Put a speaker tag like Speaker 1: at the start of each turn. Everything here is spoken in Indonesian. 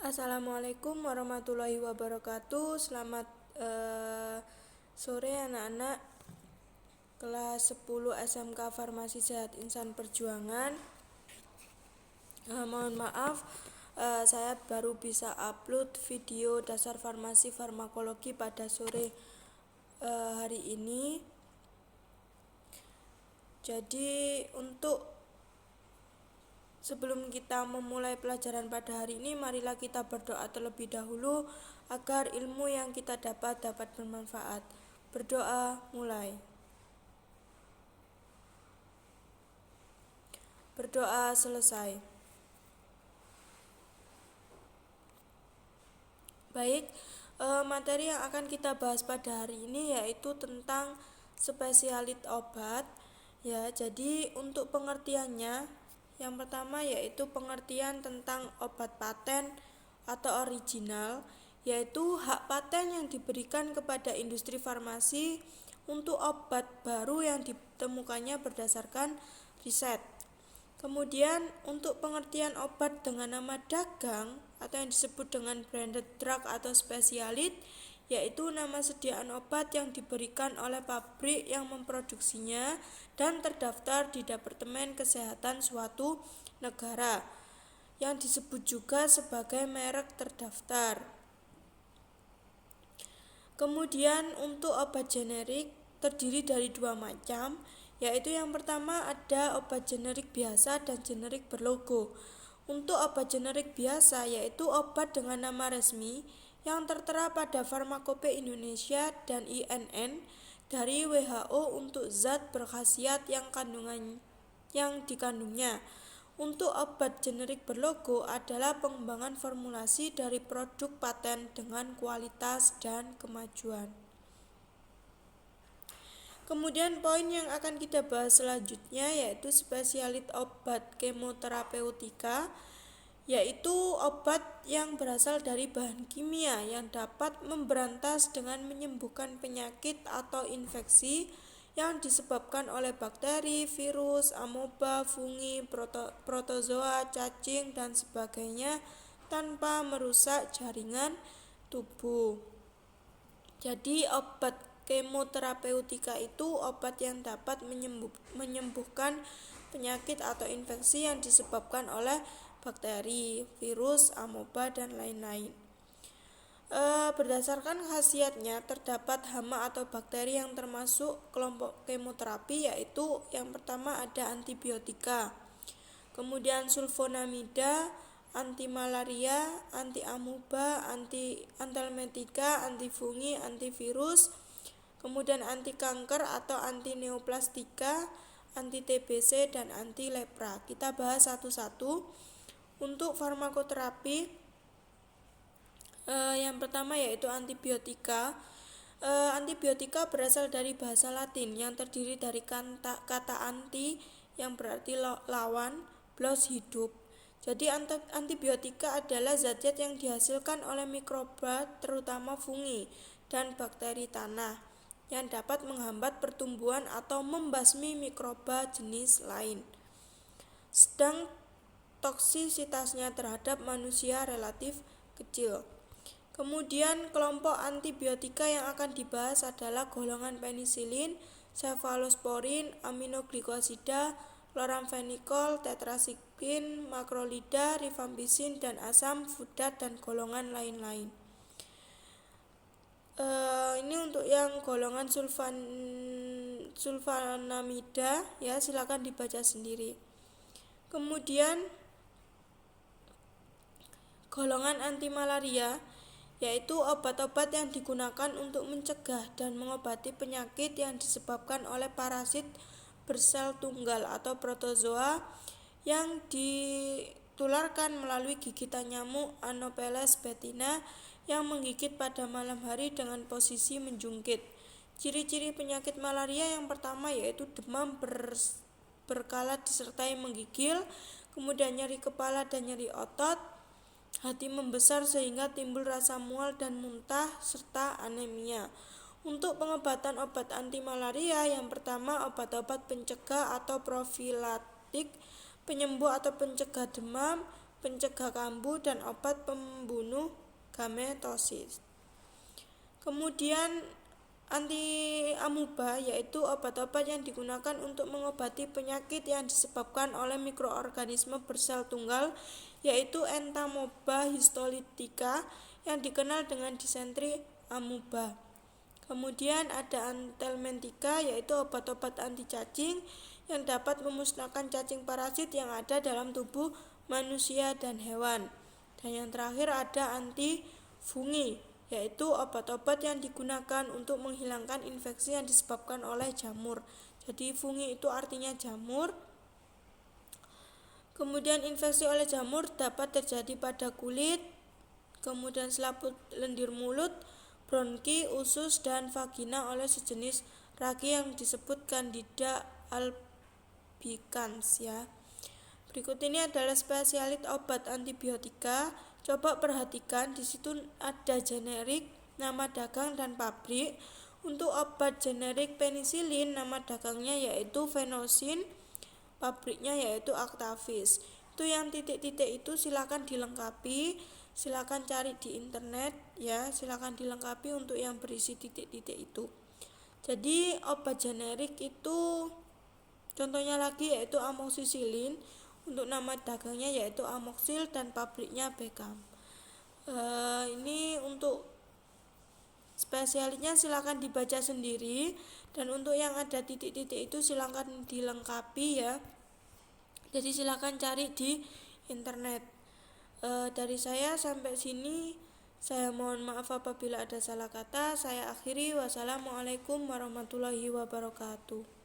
Speaker 1: Assalamualaikum warahmatullahi wabarakatuh. Selamat sore anak-anak kelas 10 SMK Farmasi Sehat Insan Perjuangan. Mohon maaf, saya baru bisa upload video dasar farmasi farmakologi pada sore hari ini. Jadi sebelum kita memulai pelajaran pada hari ini, marilah kita berdoa terlebih dahulu agar ilmu yang kita dapat bermanfaat. Berdoa, mulai. Berdoa selesai. Baik, materi yang akan kita bahas pada hari ini yaitu tentang spesialit obat. Ya, jadi untuk pengertiannya, yang pertama yaitu pengertian tentang obat paten atau original, yaitu hak paten yang diberikan kepada industri farmasi untuk obat baru yang ditemukannya berdasarkan riset. Kemudian untuk pengertian obat dengan nama dagang atau yang disebut dengan branded drug atau spesialit, yaitu nama sediaan obat yang diberikan oleh pabrik yang memproduksinya dan terdaftar di Departemen Kesehatan suatu negara, yang disebut juga sebagai merek terdaftar. Kemudian untuk obat generik terdiri dari dua macam, yaitu yang pertama ada obat generik biasa dan generik berlogo. Untuk obat generik biasa yaitu obat dengan nama resmi yang tertera pada Farmakope Indonesia dan INN dari WHO untuk zat berkhasiat yang dikandungnya. Untuk obat generik berlogo adalah pengembangan formulasi dari produk paten dengan kualitas dan kemajuan. Kemudian poin yang akan kita bahas selanjutnya yaitu spesialit obat kemoterapeutika, yaitu obat yang berasal dari bahan kimia yang dapat memberantas dengan menyembuhkan penyakit atau infeksi yang disebabkan oleh bakteri, virus, amoeba, fungi, protozoa, cacing, dan sebagainya tanpa merusak jaringan tubuh. Jadi obat kemoterapeutika itu obat yang dapat menyembuhkan penyakit atau infeksi yang disebabkan oleh bakteri, virus, amoeba, dan lain-lain. Berdasarkan khasiatnya terdapat hama atau bakteri yang termasuk kelompok kemoterapi, yaitu yang pertama ada antibiotika, kemudian sulfonamida, anti-malaria, anti-amoeba, anti-antelmetika, antifungi, antivirus, kemudian anti-kanker atau anti-neoplastika, anti-TBC, dan anti-lepra. Kita bahas satu-satu. Untuk farmakoterapi, yang pertama yaitu antibiotika. Antibiotika berasal dari bahasa Latin yang terdiri dari kata anti yang berarti lawan plus hidup. Jadi antibiotika adalah zat-zat yang dihasilkan oleh mikroba terutama fungi dan bakteri tanah yang dapat menghambat pertumbuhan atau membasmi mikroba jenis lain. Sedang toksisitasnya terhadap manusia relatif kecil. Kemudian kelompok antibiotika yang akan dibahas adalah golongan penisilin, cefalosporin, aminoglikosida, chloramphenicol, tetrasikline, makrolida, rifampicin, dan asam fudat, dan golongan lain-lain. Ini untuk yang golongan sulfonamida, ya, silakan dibaca sendiri. Kemudian golongan antimalaria yaitu obat-obat yang digunakan untuk mencegah dan mengobati penyakit yang disebabkan oleh parasit bersel tunggal atau protozoa yang ditularkan melalui gigitan nyamuk Anopheles betina yang menggigit pada malam hari dengan posisi menjungkit. Ciri-ciri penyakit malaria yang pertama yaitu demam berkala disertai menggigil, kemudian nyeri kepala dan nyeri otot, hati membesar sehingga timbul rasa mual dan muntah, serta anemia. Untuk pengobatan obat anti malaria, yang pertama obat-obat pencegah atau profilaktik, penyembuh atau pencegah demam, pencegah kambuh, dan obat pembunuh gametosis. Kemudian anti amuba yaitu obat-obat yang digunakan untuk mengobati penyakit yang disebabkan oleh mikroorganisme bersel tunggal, yaitu Entamoeba histolytica yang dikenal dengan disentri amuba. Kemudian ada Anthelmintica yaitu obat-obat anti cacing yang dapat memusnahkan cacing parasit yang ada dalam tubuh manusia dan hewan. Dan yang terakhir ada antifungi yaitu obat-obat yang digunakan untuk menghilangkan infeksi yang disebabkan oleh jamur. Jadi fungi itu artinya jamur. Kemudian infeksi oleh jamur dapat terjadi pada kulit, kemudian selaput lendir mulut, bronki, usus, dan vagina oleh sejenis ragi yang disebut Candida albicans ya. Berikut ini adalah spesialit obat antibiotika. Coba perhatikan, di situ ada generik, nama dagang, dan pabrik. Untuk obat generik penisilin, nama dagangnya yaitu Venosin, pabriknya yaitu Actavis. Itu yang titik-titik itu silakan dilengkapi, silakan cari di internet ya, silakan dilengkapi untuk yang berisi titik-titik itu. Jadi obat generik itu contohnya lagi yaitu amoxicillin, untuk nama dagangnya yaitu Amoxil dan pabriknya Beckham. Ini untuk spesialnya silakan dibaca sendiri, dan untuk yang ada titik-titik itu silakan dilengkapi ya. Jadi silakan cari di internet. Dari saya sampai sini, saya mohon maaf apabila ada salah kata. Saya akhiri, wassalamualaikum warahmatullahi wabarakatuh.